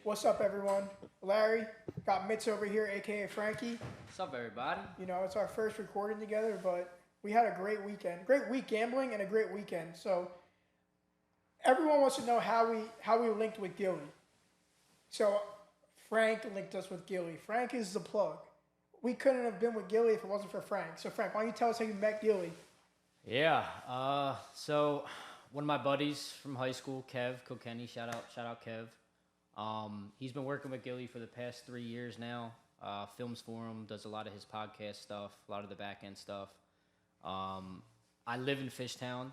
What's up, everyone? Larry, got Mitch over here, aka Frankie. What's up, everybody? You know, it's our first recording together, but we had a great weekend. Great week gambling and a great weekend. So everyone wants to know how we linked with Gillie. So Frank linked us with Gillie. Frank is the plug. We couldn't have been with Gillie if it wasn't for Frank. So Frank, why don't you tell us how you met Gillie? Yeah. So one of my buddies from high school, Kev Kilkenny, shout out Kev. He's been working with Gillie for the past 3 years now. Films for him, does a lot of his podcast stuff, a lot of the back end stuff. I live in Fishtown,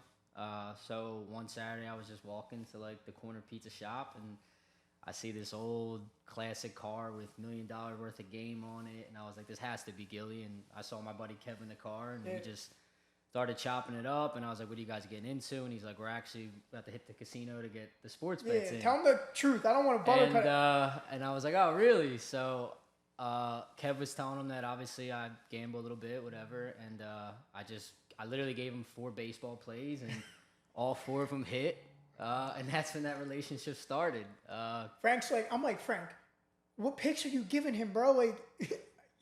so one Saturday I was just walking to like the corner pizza shop and I see this old classic car with $1 million worth of game on it, and I was like, this has to be Gillie. And I saw my buddy Kev in the car, and we just started chopping it up, and I was like, what are you guys getting into? And he's like, we're actually about to hit the casino to get the sports bets in. Tell him the truth. I don't want to butter and I was like, oh, really? So Kev was telling him that obviously I gamble a little bit, whatever, and I literally gave him 4 baseball plays, and all 4 of them hit, and that's when that relationship started. Frank's like, I'm like, Frank, what picks are you giving him, bro? Like,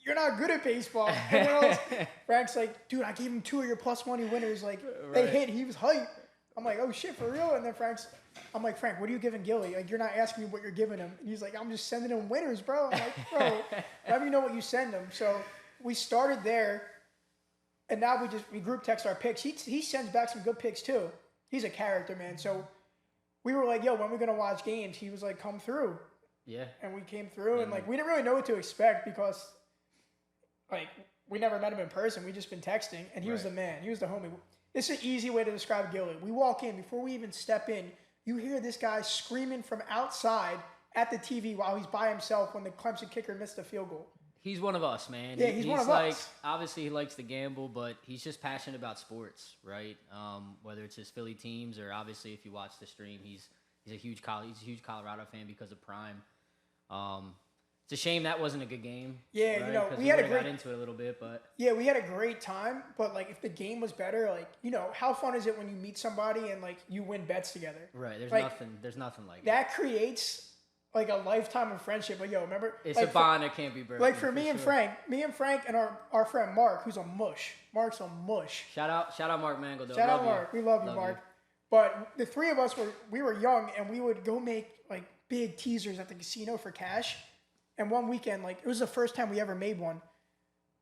you're not good at baseball. Frank's like, dude, I gave him 2 of your plus money winners. Like, they hit. He was hyped. I'm like, oh, shit, for real? And then I'm like, Frank, what are you giving Gillie? Like, you're not asking me what you're giving him. And he's like, I'm just sending him winners, bro. I'm like, bro, let me know what you send him. So we started there, and now we group text our picks. He sends back some good picks, too. He's a character, man. So we were like, yo, when are we going to watch games? He was like, come through. Yeah. And we came through, and, like, we didn't really know what to expect because, like, we never met him in person. We just been texting, and he was the man. He was the homie. It's an easy way to describe Gillie. We walk in. Before we even step in, you hear this guy screaming from outside at the TV while he's by himself when the Clemson kicker missed a field goal. He's one of us, man. Yeah, he's one of us. Obviously, he likes to gamble, but he's just passionate about sports, right? Whether it's his Philly teams or obviously if you watch the stream, he's a huge Colorado fan because of Prime. It's a shame that wasn't a good game. Yeah, right? you know, we got into it a little bit, but yeah, we had a great time. But like, if the game was better, like, you know, how fun is it when you meet somebody and like you win bets together? Right. There's nothing like that. Creates like a lifetime of friendship. Like, yo, remember? It's like a bond that can't be broken. Like for me and Frank and our friend Mark, who's a mush. Mark's a mush. Shout out Mark Mango, though. Shout out Mark. We love you, Mark. But the 3 of us we were young, and we would go make like big teasers at the casino for cash. And one weekend, like, it was the first time we ever made one.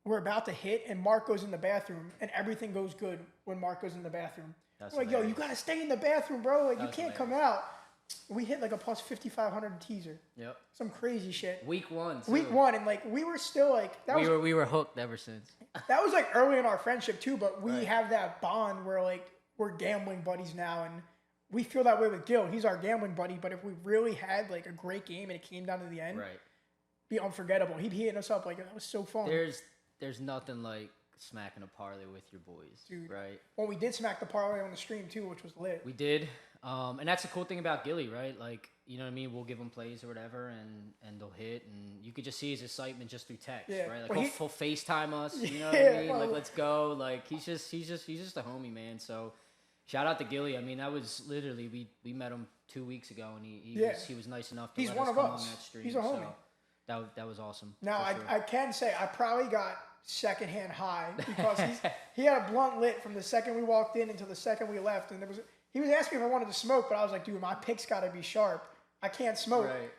We're about to hit, and Mark goes in the bathroom, and everything goes good when Mark goes in the bathroom. That's like, yo, you got to stay in the bathroom, bro. Like, you can't come out. We hit, like, a plus 5,500 teaser. Yep. Some crazy shit. Week 1, too. Week 1, and, like, we were still, like... We were hooked ever since. That was, like, early in our friendship, too, but we have that bond where, like, we're gambling buddies now, and we feel that way with Gil. He's our gambling buddy, but if we really had, like, a great game and it came down to the end... Right. Be unforgettable. He'd be hitting us up like, that was so fun. There's nothing like smacking a parlay with your boys, dude, right? Well, we did smack the parlay on the stream too, which was lit. We did, and that's the cool thing about Gillie, right? Like, you know what I mean? We'll give him plays or whatever, and they'll hit, and you could just see his excitement just through text, right? Like, he'll FaceTime us, you know what I mean? Like, let's go. Like, he's just a homie, man. So, shout out to Gillie. I mean, that was literally we met him 2 weeks ago, and he was nice enough to let us come on that stream. He's a homie. So, That was awesome. Now, I can say I probably got secondhand high because he had a blunt lit from the second we walked in until the second we left. And he was asking me if I wanted to smoke, but I was like, dude, my picks got to be sharp. I can't smoke. Right.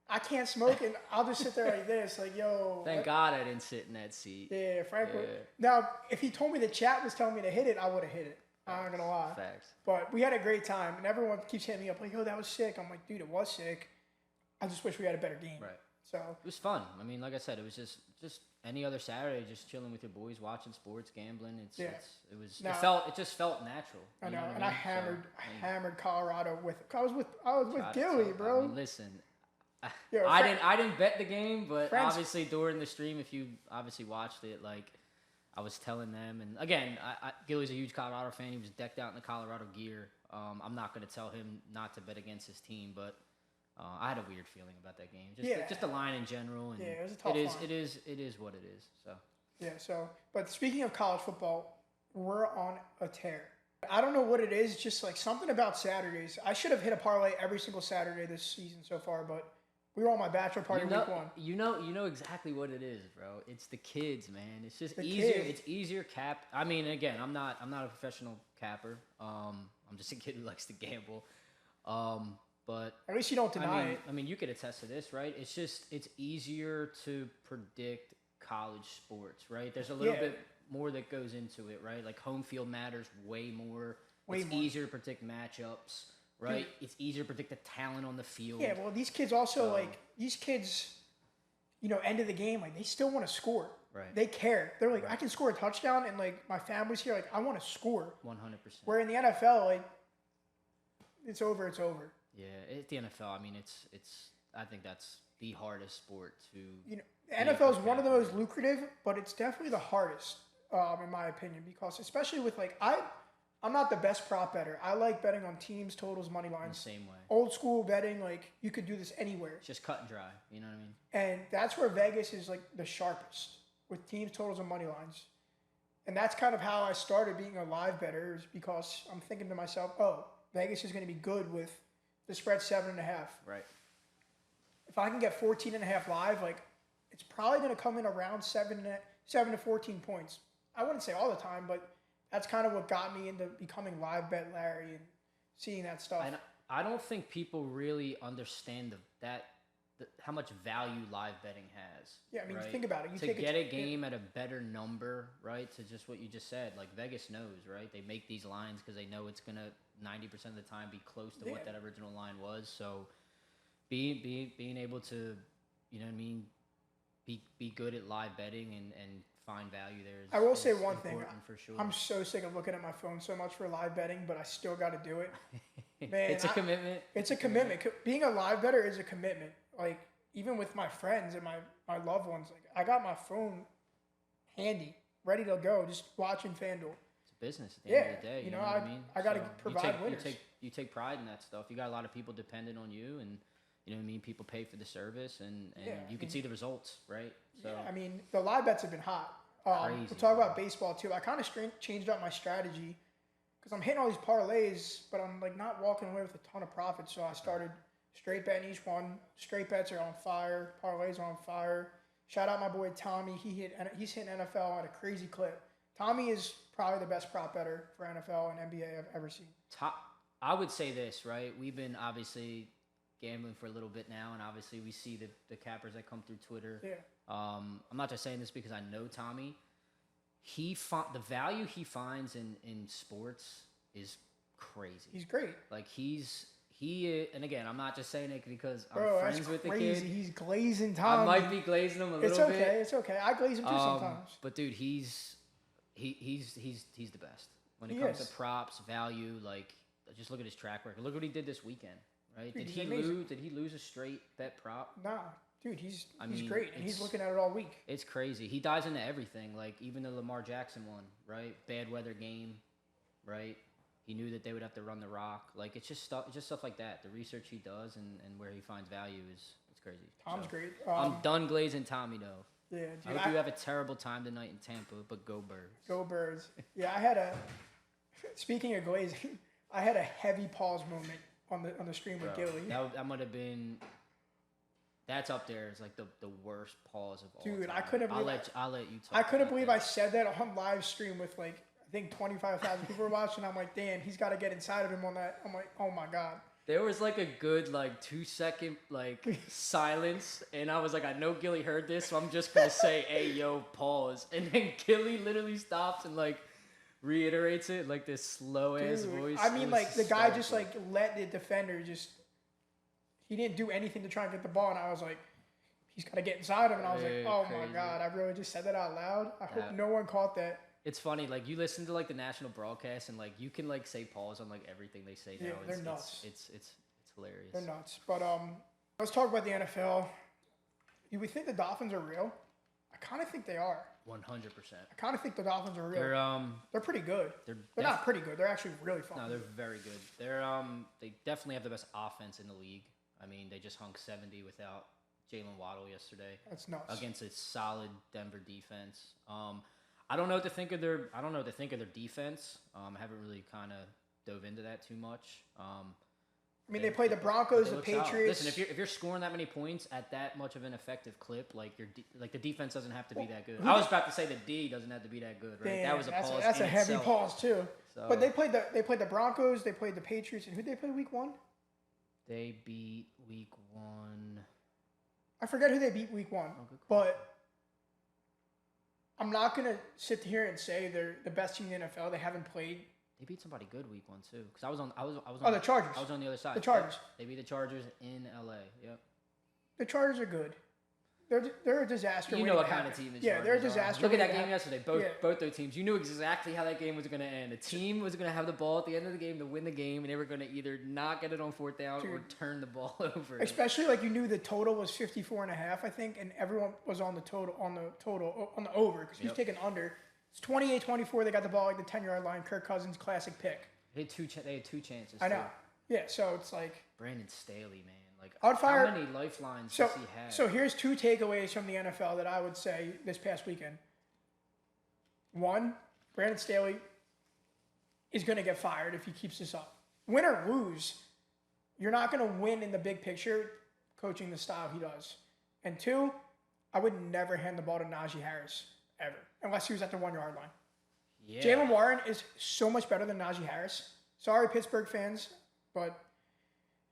I can't smoke, and I'll just sit there like this, like, yo. Thank God I didn't sit in that seat. Yeah, Frank would. Now, if he told me the chat was telling me to hit it, I would have hit it. I'm not going to lie. Facts. But we had a great time, and everyone keeps hitting me up like, yo, that was sick. I'm like, dude, it was sick. I just wish we had a better game. Right. So it was fun. I mean, like I said, it was just any other Saturday, just chilling with your boys, watching sports, gambling. It just felt natural. I know, and I hammered Colorado I was with Gillie, bro. I mean, listen, I didn't bet the game, but obviously during the stream, if you obviously watched it, like I was telling them, and again, Gillie's a huge Colorado fan. He was decked out in the Colorado gear. I'm not going to tell him not to bet against his team, but. I had a weird feeling about that game. Just the line in general. And it was a tough line. It is what it is. So. Yeah. But speaking of college football, we're on a tear. I don't know what it is. Just like something about Saturdays. I should have hit a parlay every single Saturday this season so far, but We were on my bachelor party week 1. You know exactly what it is, bro. It's the kids, man. It's just The easier. kids. It's easier cap. I mean, again, I'm not a professional capper. I'm just a kid who likes to gamble. But At least you don't deny it. I mean, you could attest to this, right? It's easier to predict college sports, right? There's a little bit more that goes into it, right? Like home field matters way more. It's easier to predict matchups, right? It's easier to predict the talent on the field. Yeah, well, these kids also end of the game, like they still want to score. Right. They care. They're like, I can score a touchdown, and like my family's here, like I want to score. 100%. Where in the NFL, like it's over. It's over. Yeah, at the NFL, I mean, it's. I think that's the hardest sport to. The NFL is one of the most lucrative, but it's definitely the hardest, in my opinion, because especially with like I'm not the best prop better. I like betting on teams, totals, money lines. The same way. Old school betting, like you could do this anywhere. It's just cut and dry. You know what I mean? And that's where Vegas is like the sharpest with teams, totals, and money lines. And that's kind of how I started being a live bettor, is because I'm thinking to myself, oh, Vegas is going to be good with the spread 7.5. Right. If I can get 14.5 live, like it's probably going to come in around 7 to 14 points. I wouldn't say all the time, but that's kind of what got me into becoming live bet Larry and seeing that stuff. And I don't think people really understand how much value live betting has. Yeah, I mean, right? think about it. To get a game at a better number, right? To just what you just said, like Vegas knows, right? They make these lines because they know it's gonna 90% of the time be close to what that original line was. So, being able to, you know what I mean, be good at live betting and find value there. I will say one thing. For sure. I'm so sick of looking at my phone so much for live betting, but I still got to do it. Man, it's a commitment. It's a commitment. Being a live bettor is a commitment. Like even with my friends and my loved ones, like I got my phone handy, ready to go, just watching FanDuel. It's a business at the end of the day. You know what I mean? I got to provide winners. You take pride in that stuff. You got a lot of people dependent on you, and you know what I mean? People pay for the service, and you can see the results, right? So I mean, the live bets have been hot. Crazy. We'll talk about baseball too. I kind of changed up my strategy because I'm hitting all these parlays, but I'm like not walking away with a ton of profit. So I started straight betting each one. Straight bets are on fire. Parlays are on fire. Shout out my boy Tommy. He's hitting NFL at a crazy clip. Tommy is probably the best prop bettor for NFL and NBA I've ever seen. I would say this, right? We've been obviously gambling for a little bit now, and obviously we see the cappers that come through Twitter. Yeah. I'm not just saying this because I know Tommy. The value he finds in sports is crazy. He's great. Like and again, I'm not just saying it because I'm Bro, friends with the kid. He's glazing Tommy. I might be glazing him a little bit. It's okay. I glaze him too sometimes. But dude, he's the best when it comes to props, value. Like, just look at his track record. Look what he did this weekend. Right? Dude, Did he lose a straight bet prop? Nah, dude, he's great, and he's looking at it all week. It's crazy. He dives into everything. Like even the Lamar Jackson one, right? Bad weather game, right? He knew that they would have to run the rock. Like it's just stuff like that. The research he does and where he finds value it's crazy. Tom's great. I'm done glazing Tommy though. Yeah, dude, I hope you have a terrible time tonight in Tampa, but go Birds. Go Birds. Yeah, speaking of glazing, I had a heavy pause moment on the stream with Gillie. That might have been. That's up there. It's like the worst pause of all Dude, time. I couldn't believe. I'll let you talk. I couldn't believe I said that on live stream with like I think 25,000 people were watching. I'm like, damn, he's got to get inside of him on that. I'm like, oh my god. There was like a good 2-second silence, and I was like, I know Gillie heard this, so I'm just gonna say, hey yo, pause, and then Gillie literally stops and reiterates it like this slow ass voice. I mean, the guy just let the defender he didn't do anything to try and get the ball, and I was like, he's got to get inside him, and I was like, oh my god, I really just said that out loud. I hope no one caught that. It's funny, you listen to the national broadcast, and you can say pause on everything they say now. They're nuts. It's hilarious. They're nuts. But let's talk about the NFL. Do we think the Dolphins are real? I kind of think they are. 100%. I kind of think the Dolphins are real. They're pretty good. They're not pretty good. They're actually really fun. No, they're very good. They definitely have the best offense in the league. I mean, they just hung 70 without Jalen Waddle yesterday. That's nuts. Against a solid Denver defense. I don't know what to think of their defense. I haven't really kind of dove into that too much. I mean, they played the Broncos, the look solid. Patriots. Listen, if you're scoring that many points at that much of an effective clip, like the defense doesn't have to be that good. I was about to say the D doesn't have to be that good, right? Damn, that was a pause. That's a heavy pause too. So, but they played the Broncos, they played the Patriots, and who did they play week 1? They beat week 1. I forget who they beat week 1, but I'm not gonna sit here and say they're the best team in the NFL. They haven't played. They beat somebody good week 1 too. Because I was on. The Chargers. I was on the other side. The Chargers. Yep. They beat the Chargers in LA. Yep. The Chargers are good. They're a disaster. You know what kind of team the Chargers they're a disaster. Look at that game yesterday. Both their teams. You knew exactly how that game was going to end. The team was going to have the ball at the end of the game to win the game, and they were going to either not get it on 4th down or turn the ball over. Especially like you knew the total was 54.5, I think, and everyone was on the over because he was taking under. It's 28-24. They got the ball like the 10-yard line. Kirk Cousins classic pick. They had two chances. I know. Yeah, so it's like Brandon Staley, man. Like, how many lifelines does he have? So here's 2 takeaways from the NFL that I would say this past weekend. 1, Brandon Staley is going to get fired if he keeps this up. Win or lose, you're not going to win in the big picture coaching the style he does. And 2, I would never hand the ball to Najee Harris ever, unless he was at the 1-yard line. Yeah. Jaylen Warren is so much better than Najee Harris. Sorry, Pittsburgh fans, but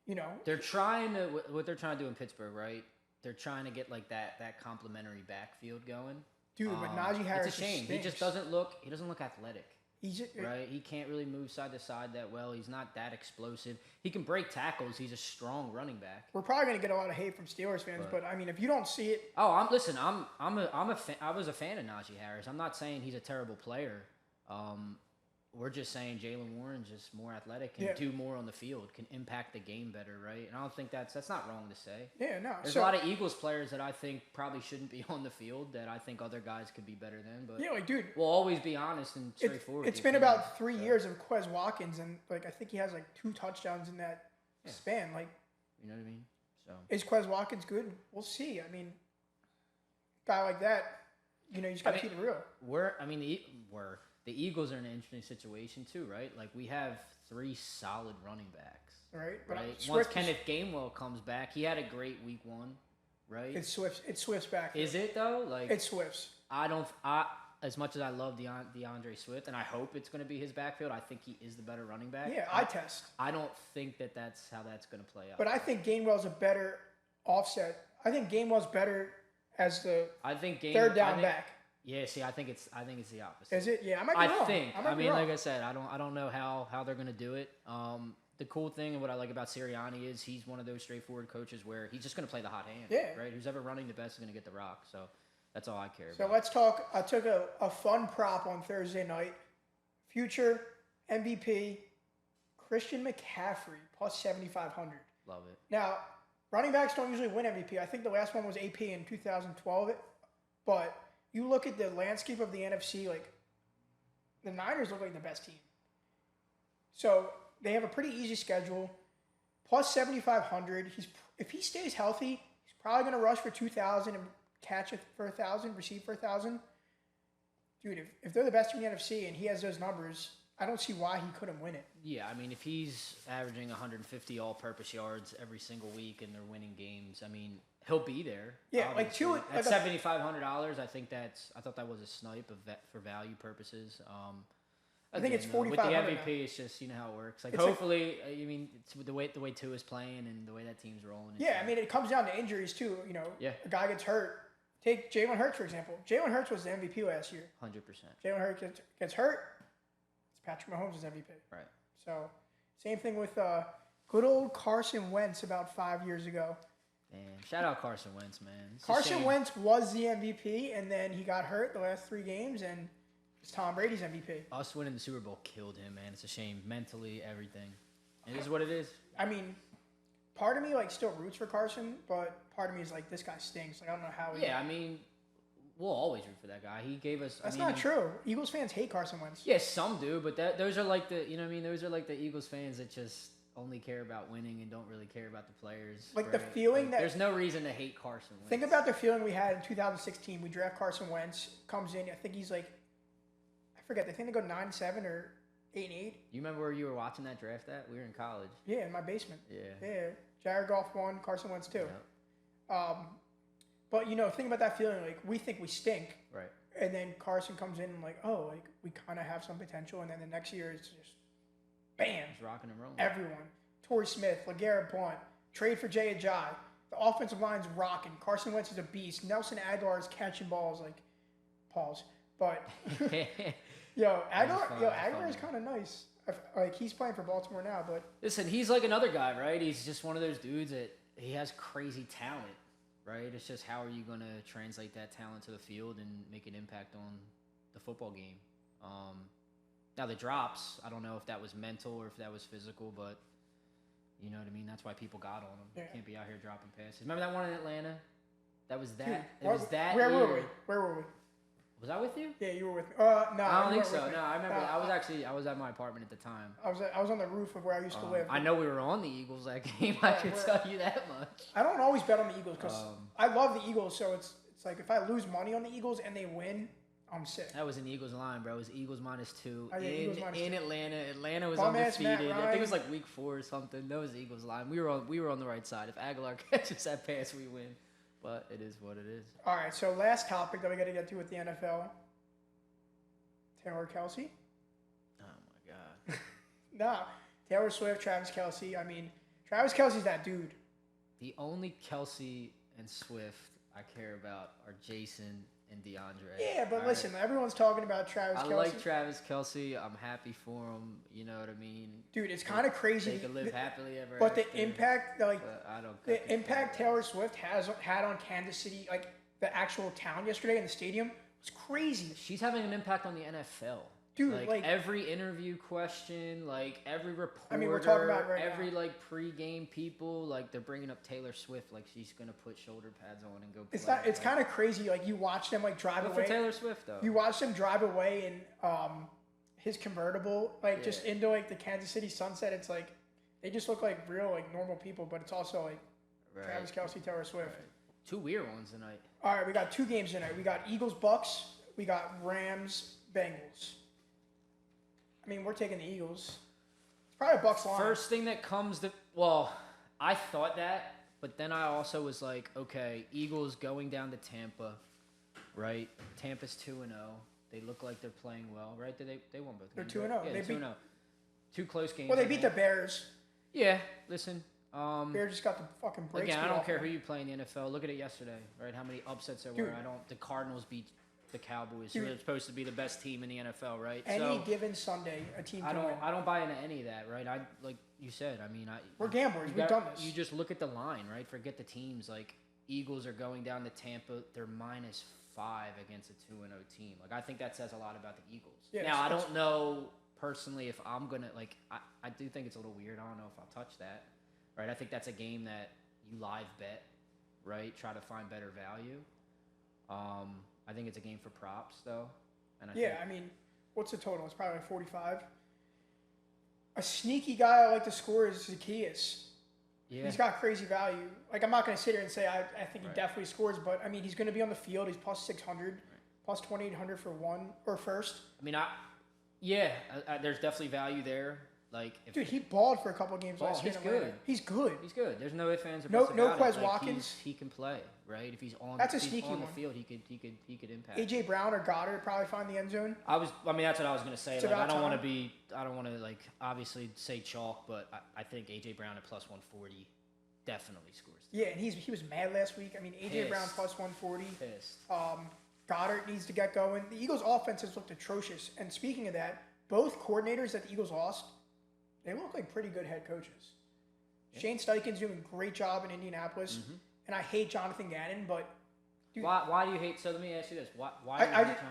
you know they're trying to what they're trying to do in Pittsburgh, right? They're trying to get like that complementary backfield going. Dude, but Najee Harris, it's a shame. He just doesn't look athletic. He's just, right. He can't really move side to side that well. He's not that explosive. He can break tackles. He's a strong running back. We're probably gonna get a lot of hate from Steelers fans, but I mean, if you don't see it, I was a fan of Najee Harris. I'm not saying he's a terrible player. We're just saying Jaylen Warren's just more athletic, can do more on the field, can impact the game better, right? And I don't think that's not wrong to say. Yeah, no. There's a lot of Eagles players that I think probably shouldn't be on the field that I think other guys could be better than. But yeah, like dude, we'll always be honest and straightforward. It's been about 3 years of Quez Watkins, and like I think he has like 2 touchdowns in that span. Like, you know what I mean? So is Quez Watkins good? We'll see. I mean, guy like that, you know, you just got to keep it real. The Eagles are in an interesting situation too, right? Like we have 3 solid running backs, right? Once Kenneth Gainwell comes back, he had a great week 1, right? It's Swift's back. Is it though? Like it's Swift's. As much as I love DeAndre Swift, and I hope it's going to be his backfield, I think he is the better running back. Yeah, I test. I don't think that's how that's going to play out. But I think Gainwell's a better offset. I think Gainwell's better as the third down back. Yeah, see, I think it's the opposite. Is it? Yeah, I might be wrong. I mean, like I said, I don't know how they're gonna do it. The cool thing and what I like about Sirianni is he's one of those straightforward coaches where he's just gonna play the hot hand. Yeah. Right. Who's ever running the best is gonna get the rock. So that's all I care about. So let's talk. I took a fun prop on Thursday night. Future MVP Christian McCaffrey plus 7,500. Love it. Now, running backs don't usually win MVP. I think the last one was AP in 2012. But you look at the landscape of the NFC, like the Niners look like the best team. So they have a pretty easy schedule. Plus 7,500. If he stays healthy, he's probably going to rush for 2,000 and catch it for 1,000, receive for 1,000. Dude, if they're the best team in the NFC and he has those numbers, I don't see why he couldn't win it. Yeah, I mean, if he's averaging 150 all-purpose yards every single week and they're winning games, I mean, he'll be there. Yeah, obviously. like at $7,500, I thought that was a snipe for value purposes. I think it's 4,500. With the MVP, it's just how it works. Like, hopefully, it's the way Tua is playing and the way that team's rolling. Yeah, I mean, it comes down to injuries too. A guy gets hurt. Take Jalen Hurts for example. Jalen Hurts was the MVP last year. 100%. Jalen Hurts gets hurt. It's Patrick Mahomes' MVP. Right. So, same thing with good old Carson Wentz about 5 years ago. Damn, shout out Carson Wentz, man. Carson Wentz was the MVP, and then he got hurt the last 3 games, and it's Tom Brady's MVP. Us winning the Super Bowl killed him, man. It's a shame. Mentally, everything. It is what it is. I mean, part of me, still roots for Carson, but part of me is like, this guy stinks. Like, I don't know how he... Yeah, I mean, we'll always root for that guy. He gave us... That's not true. Eagles fans hate Carson Wentz. Yeah, some do, but those are like the... You know what I mean? Those are like the Eagles fans that just only care about winning and don't really care about the players. Like, the feeling that... There's no reason to hate Carson Wentz. Think about the feeling we had in 2016. We draft Carson Wentz, comes in, I think he's like... I forget. I think they go 9-7 or 8-8. You remember where you were watching that draft at? We were in college. Yeah, in my basement. Yeah. Yeah. Jared Goff 1, Carson Wentz 2. Yeah. But, think about that feeling. Like, we think we stink. Right. And then Carson comes in and like, oh, like, we kind of have some potential. And then the next year it's just, bam. He's rocking and rolling. Everyone. Torrey Smith, LeGarrette Blount, trade for Jay Ajayi. The offensive line's rocking. Carson Wentz is a beast. Nelson Aguilar is catching balls like, pause. But, Aguilar is kind of nice. Like, he's playing for Baltimore now, but. Listen, he's like another guy, right? He's just one of those dudes that he has crazy talent. Right? It's just how are you going to translate that talent to the field and make an impact on the football game? Now, the drops, I don't know if that was mental or if that was physical, but you know what I mean? That's why people got on him. Yeah. Can't be out here dropping passes. Remember that one in Atlanta? That was that. Dude, Where were we? Was I with you? Yeah, you were with me. No, I don't think so. No, I remember. I was at my apartment at the time. I was on the roof of where I used to live. I know we were on the Eagles that game. I can tell you that much. I don't always bet on the Eagles because I love the Eagles. So it's like if I lose money on the Eagles and they win, I'm sick. That was an Eagles line, bro. It was Eagles -2 in -2. Atlanta. Atlanta was undefeated. I think it was like week 4 or something. That was the Eagles line. We were on the right side. If Aguilar catches that pass, we win. But it is what it is. All right. So last topic that we got to get to with the NFL. Taylor Kelce? Oh, my God. Nah. Taylor Swift, Travis Kelce. I mean, Travis Kelce's that dude. The only Kelce and Swift I care about are Jason and DeAndre. Yeah, but listen, everyone's talking about Travis Kelce. I like Travis Kelce. I'm happy for him. You know what I mean? Dude, it's kind of crazy. They can live happily ever but after. The impact, the impact Taylor Swift had on Kansas City, like the actual town yesterday in the stadium, was crazy. She's having an impact on the NFL. Dude, like every interview question, like every reporter, I mean, we're talking about right every now. like pregame people, like they're bringing up Taylor Swift, like she's gonna put shoulder pads on and go. It's kind of crazy. Like you watch them like drive away. For Taylor Swift though, you watch them drive away in his convertible, just into like the Kansas City sunset. It's like they just look like real like normal people, but it's also like Travis Kelce, Taylor Swift. Right. 2 weird ones tonight. All right, we got 2 games tonight. We got Eagles Bucks. We got Rams Bengals. I mean, we're taking the Eagles. It's probably a Bucks line. First thing that comes to I thought that, but then I also was like, okay, Eagles going down to Tampa, right? Tampa's 2-0. They look like they're playing well, right? They won both games. They're 2-0. Yeah, they're 2-0. 2 close games. Well, they beat the Bears. Yeah, listen. Bears just got the fucking breaks. Again, I don't care who you play in the NFL. Look at it yesterday, right? How many upsets there were. The Cardinals beat the Cowboys. Dude, they're supposed to be the best team in the NFL, right? Any given Sunday, a team can win. I don't buy into any of that, right? I like you said. I mean, we're gamblers. We've done this. You just look at the line, right? Forget the teams. Like Eagles are going down to Tampa. They're -5 against a 2-0 team. Like I think that says a lot about the Eagles. Yeah, now I don't know personally if I'm gonna like. I do think it's a little weird. I don't know if I'll touch that, right? I think that's a game that you live bet, right? Try to find better value. I think it's a game for props, though. And I mean, what's the total? It's probably like 45. A sneaky guy I like to score is Zacchaeus. Yeah. He's got crazy value. Like, I'm not going to sit here and say I think he definitely scores, but, I mean, he's going to be on the field. He's plus 600, plus 2,800 for first. I mean, there's definitely value there. Like, dude, he balled for a couple of games last year. He's good. He's good. There's no ifs, ands, or buts about it. No Quez Watkins. He can play, right? If he's on, that's a sneaky on one. the field, he could impact. AJ Brown or Goddard probably find the end zone. That's what I was gonna say. Like, I don't want to like obviously say chalk, but I think AJ Brown at plus 140 definitely scores. Yeah, and he was mad last week. I mean, AJ Brown plus 140. Pissed. Goddard needs to get going. The Eagles' offense has looked atrocious. And speaking of that, both coordinators that the Eagles lost, they look like pretty good head coaches. Yeah. Shane Steichen's doing a great job in Indianapolis, and I hate Jonathan Gannon, but dude, why do you hate? So let me ask you this: Why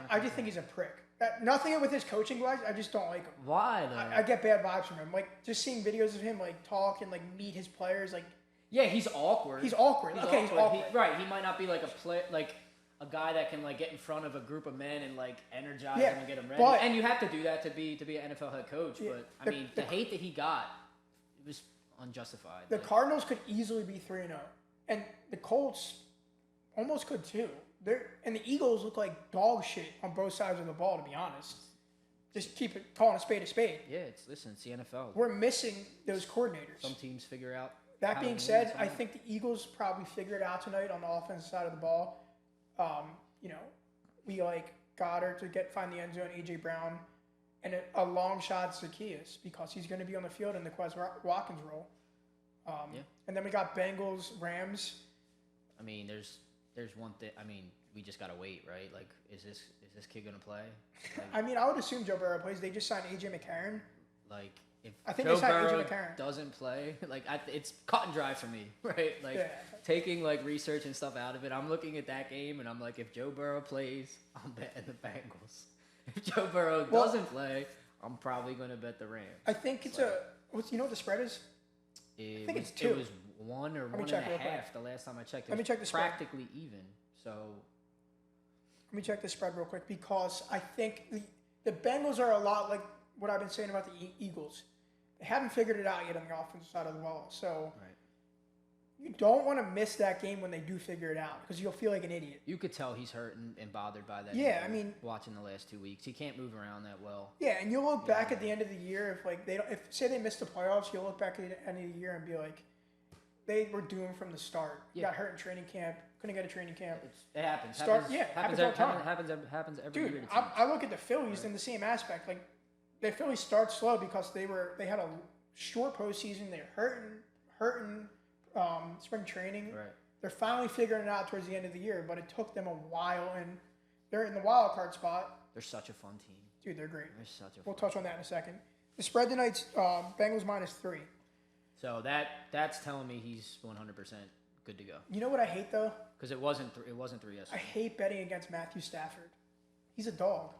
I just think he's a prick. Nothing with his coaching wise, I just don't like him. Why though? I get bad vibes from him. Like just seeing videos of him like talk and like meet his players, like he's awkward. He's awkward. He's awkward. He might not be like a guy that can like get in front of a group of men and like energize them and get them ready. And you have to do that to be an NFL head coach. Yeah, but I mean, the hate that he got, it was unjustified. The Cardinals could easily be 3-0, and the Colts almost could too. And the Eagles look like dog shit on both sides of the ball, to be honest. Just keep it calling a spade a spade. Yeah, it's the NFL. We're missing those coordinators. Some teams figure out. That being said, I think the Eagles probably figure it out tonight on the offensive side of the ball. We Goddard to find the end zone, AJ Brown, and a long shot Zacchaeus because he's going to be on the field in the Quez Watkins role. And then we got Bengals, Rams. I mean, there's one thing. I mean, we just gotta wait, right? Like, is this kid gonna play? Like, I mean, I would assume Joe Burrow plays. They just signed AJ McCarron. Like, if I think Joe they signed Burrow AJ McCarron doesn't play, like, it's cut and dry for me, right? Like, taking like research and stuff out of it, I'm looking at that game and I'm like, if Joe Burrow plays, I'm betting the Bengals. If Joe Burrow doesn't play, I'm probably gonna bet the Rams. I think it's you know what the spread is? I think it's 2. It was 1 or 1.5 the last time I checked. Let me check the spread. Practically even. So let me check the spread real quick because I think the Bengals are a lot like what I've been saying about the Eagles. They haven't figured it out yet on the offensive side of the ball. So you don't want to miss that game when they do figure it out because you'll feel like an idiot. You could tell he's hurt and bothered by that. Yeah, I mean, watching the last 2 weeks, he can't move around that well. Yeah, and you'll look back at the end of the year if say they missed the playoffs, you'll look back at the end of the year and be like, they were doomed from the start. Yeah. Got hurt in training camp. Couldn't get a training camp. It happens. Happens all the time. Happens every year. Dude, I look at the Phillies in the same aspect. Like, the Phillies start slow because they had a short postseason. They're hurting spring training. Right. They're finally figuring it out towards the end of the year, but it took them a while, and they're in the wild card spot. They're such a fun team. Dude, they're great. They're such a We'll touch on that in a second. The spread tonight's Bengals -3. So that's telling me he's 100% good to go. You know what I hate though? Because it wasn't 3 yesterday. I hate betting against Matthew Stafford. He's a dog.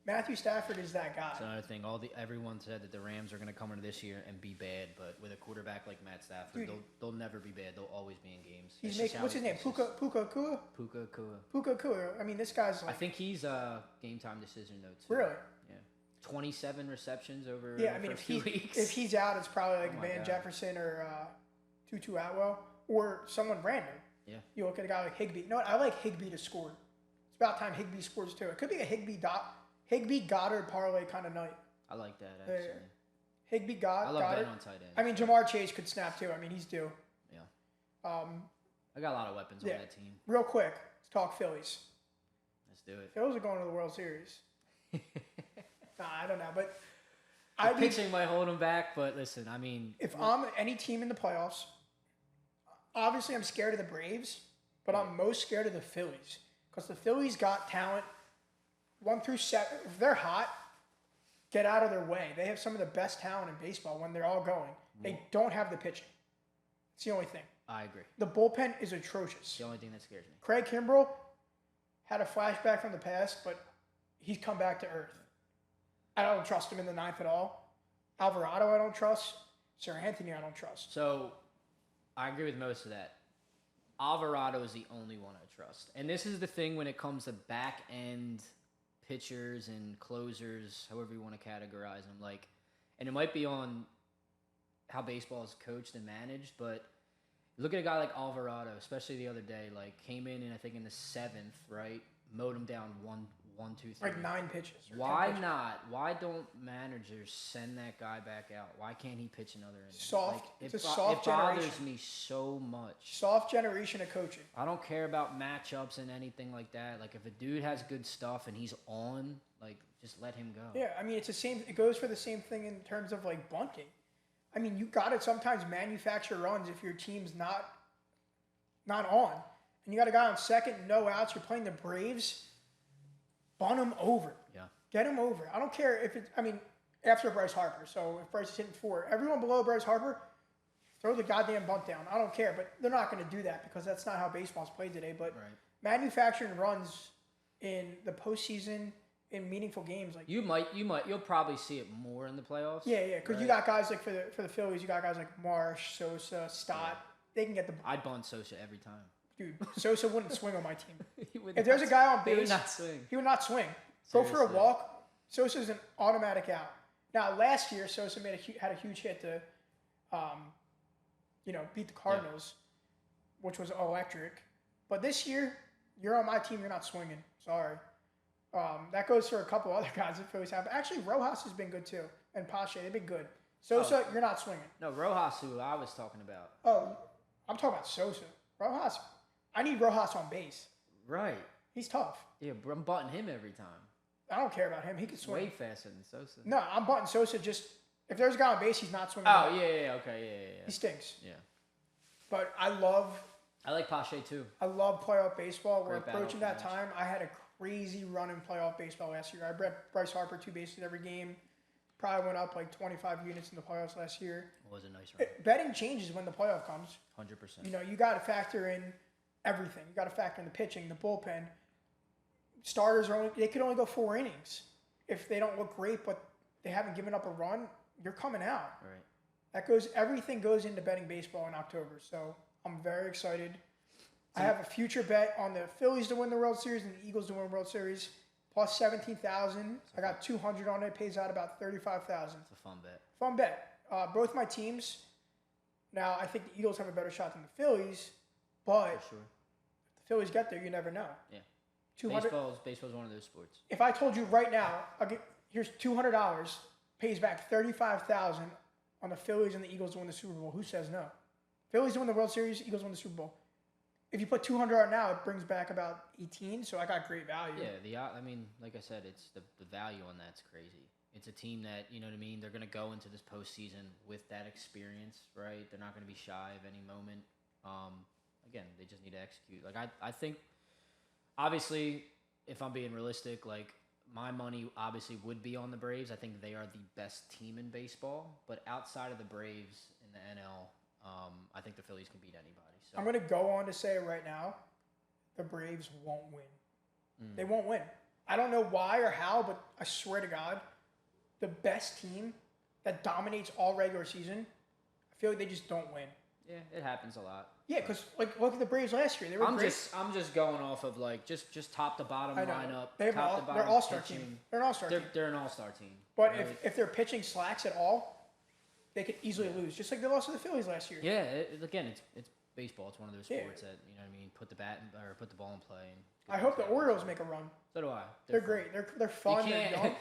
Matthew Stafford is that guy. That's another thing. Everyone said that the Rams are going to come into this year and be bad, but with a quarterback like Matt Stafford, they'll never be bad. They'll always be in games. He's making what's his name? Puka Kua. Puka Kua. I mean, this guy's. I think he's a game time decision though too. Really? Yeah. 27 receptions over. Yeah, I mean, if he's out, it's probably like Van Jefferson or Tutu Atwell or someone random. Yeah. You look at a guy like Higbee. You know what? I like Higbee to score. It's about time Higbee scores too. It could be a Higbee Goddard parlay kind of night. I like that actually. Higbee Goddard. I love betting on tight end. I mean, Jamar Chase could snap too. I mean, he's due. Yeah. I got a lot of weapons on that team. Real quick, let's talk Phillies. Let's do it. Phillies are going to the World Series. I don't know, but pitching might hold them back. But listen, I mean, if I'm any team in the playoffs, obviously I'm scared of the Braves, but I'm most scared of the Phillies because the Phillies got talent 1 through 7. If they're hot, get out of their way. They have some of the best talent in baseball when they're all going. They don't have the pitching. It's the only thing. I agree. The bullpen is atrocious. It's the only thing that scares me. Craig Kimbrell had a flashback from the past, but he's come back to earth. I don't trust him in the 9th at all. Alvarado, I don't trust. Sir Anthony, I don't trust. So, I agree with most of that. Alvarado is the only one I trust. And this is the thing when it comes to back-end pitchers and closers, however you want to categorize them. Like, and it might be on how baseball is coached and managed, but look at a guy like Alvarado, especially the other day, like came in I think in the 7th, right? Mowed him down 1, 2, 3. Like 9 pitches. Why not? Why don't managers send that guy back out? Why can't he pitch another inning? It's a soft generation. It bothers me so much. Soft generation of coaching. I don't care about matchups and anything like that. Like if a dude has good stuff and he's on, like just let him go. Yeah, I mean it's the same. It goes for the same thing in terms of like bunting. I mean you got to sometimes manufacture runs if your team's not on, and you got a guy on second, no outs. You're playing the Braves. Bunt him over. Yeah. Get him over. I don't care if it's, I mean, after Bryce Harper. So if Bryce is hitting 4, everyone below Bryce Harper, throw the goddamn bunt down. I don't care. But they're not going to do that because that's not how baseball's played today. But manufacturing runs in the postseason in meaningful games. Like you'll probably see it more in the playoffs. Yeah. Because you got guys like for the Phillies, you got guys like Marsh, Sosa, Stott. Yeah. They can get the. I'd bunt Sosa every time. Dude, Sosa wouldn't swing on my team. If there's a guy on base, he would not swing. He would not swing. Seriously. Go for a walk. Sosa's an automatic out. Now, last year, Sosa had a huge hit to, beat the Cardinals, which was electric. But this year, you're on my team. You're not swinging. Sorry. That goes for a couple other guys that Phillies have. Actually, Rojas has been good too, and Pache, they've been good. Sosa, you're not swinging. No, Rojas, who I was talking about. Oh, I'm talking about Sosa. Rojas, I need Rojas on base. Right. He's tough. Yeah, but I'm butting him every time. I don't care about him. He can swing. Way faster than Sosa. No, I'm butting Sosa just if there's a guy on base, he's not swinging. Oh, yeah, okay, yeah. He stinks. Yeah. But I like Pache too. love playoff baseball. We're Great approaching battle that match. time. I had a crazy run in playoff baseball last year. I bred Bryce Harper 2 bases every game. Probably went up like 25 units in the playoffs last year. It was a nice run. Betting changes when the playoff comes. 100%. You know, you got to factor in everything. You got to factor in the pitching, the bullpen. Starters they could only go 4 innings. If they don't look great, but they haven't given up a run, you're coming out. Right. Everything goes into betting baseball in October. So I'm very excited. I have a future bet on the Phillies to win the World Series and the Eagles to win the World Series, plus 17,000. I got 200 on it. It pays out about 35,000. It's a fun bet. Fun bet. Both my teams. Now I think the Eagles have a better shot than the Phillies, but For sure. if the Phillies get there, you never know. Yeah. 200. Baseball's one of those sports. If I told you right now, here's $200, pays back 35,000 on the Phillies and the Eagles to win the Super Bowl. Who says no? Phillies to win the World Series, Eagles win the Super Bowl. If you put 200 on now, it brings back about 18. So I got great value. Yeah, I mean, like I said, it's the value on that's crazy. It's a team that, you know what I mean, they're going to go into this postseason with that experience, right? They're not going to be shy of any moment. Again, they just need to execute. Like I think, obviously, if I'm being realistic, like my money obviously would be on the Braves. I think they are the best team in baseball. But outside of the Braves in the NL, I think the Phillies can beat anybody. So I'm going to go on to say right now, the Braves won't win. They won't win. I don't know why or how, but I swear to God, the best team that dominates all regular season, I feel like they just don't win. Yeah, it happens a lot. Yeah, because like look at the Braves last year. They were great. I'm just going off of like just top to bottom lineup. They're an all-star team. They're an all-star team. They're an all-star team. But right? if their pitching slacks at all, they could easily lose. Just like they lost to the Phillies last year. Yeah, again, it's baseball. It's one of those sports that, you know what I mean, put the ball in play. And I hope the Orioles make a run. So do I. They're great. They're fun. They're young.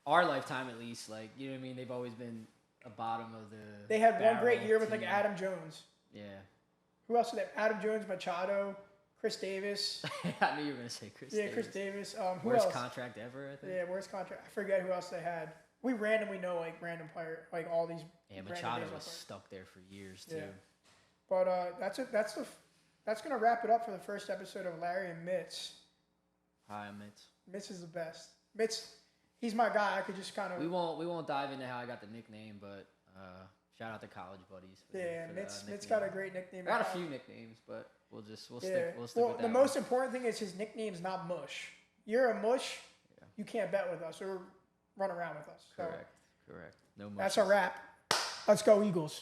Our lifetime at least, like, you know what I mean. They've always been a bottom of the. They had one great year with like Adam Jones. Yeah. Who else did they have? Adam Jones, Machado, Chris Davis. I knew you were gonna say Chris. Yeah, Chris Davis. Who worst else? contract ever, I think. Yeah, worst contract. I forget who else they had. We randomly know like random player, like all these. Yeah, Machado was stuck there for years too. Yeah. But that's it. That's gonna wrap it up for the first episode of Larry and Mitz. Hi, I'm Mitz. Mitz is the best. Mitz, he's my guy. I could just kind of. We won't dive into how I got the nickname, but shout out to college buddies. Mitz got a great nickname. I got a few nicknames, but we'll stick with that. The most important thing is his nickname's not Mush. You're a mush. Yeah. You can't bet with us or run around with us. So Correct. No mush. That's a wrap. Let's go Eagles.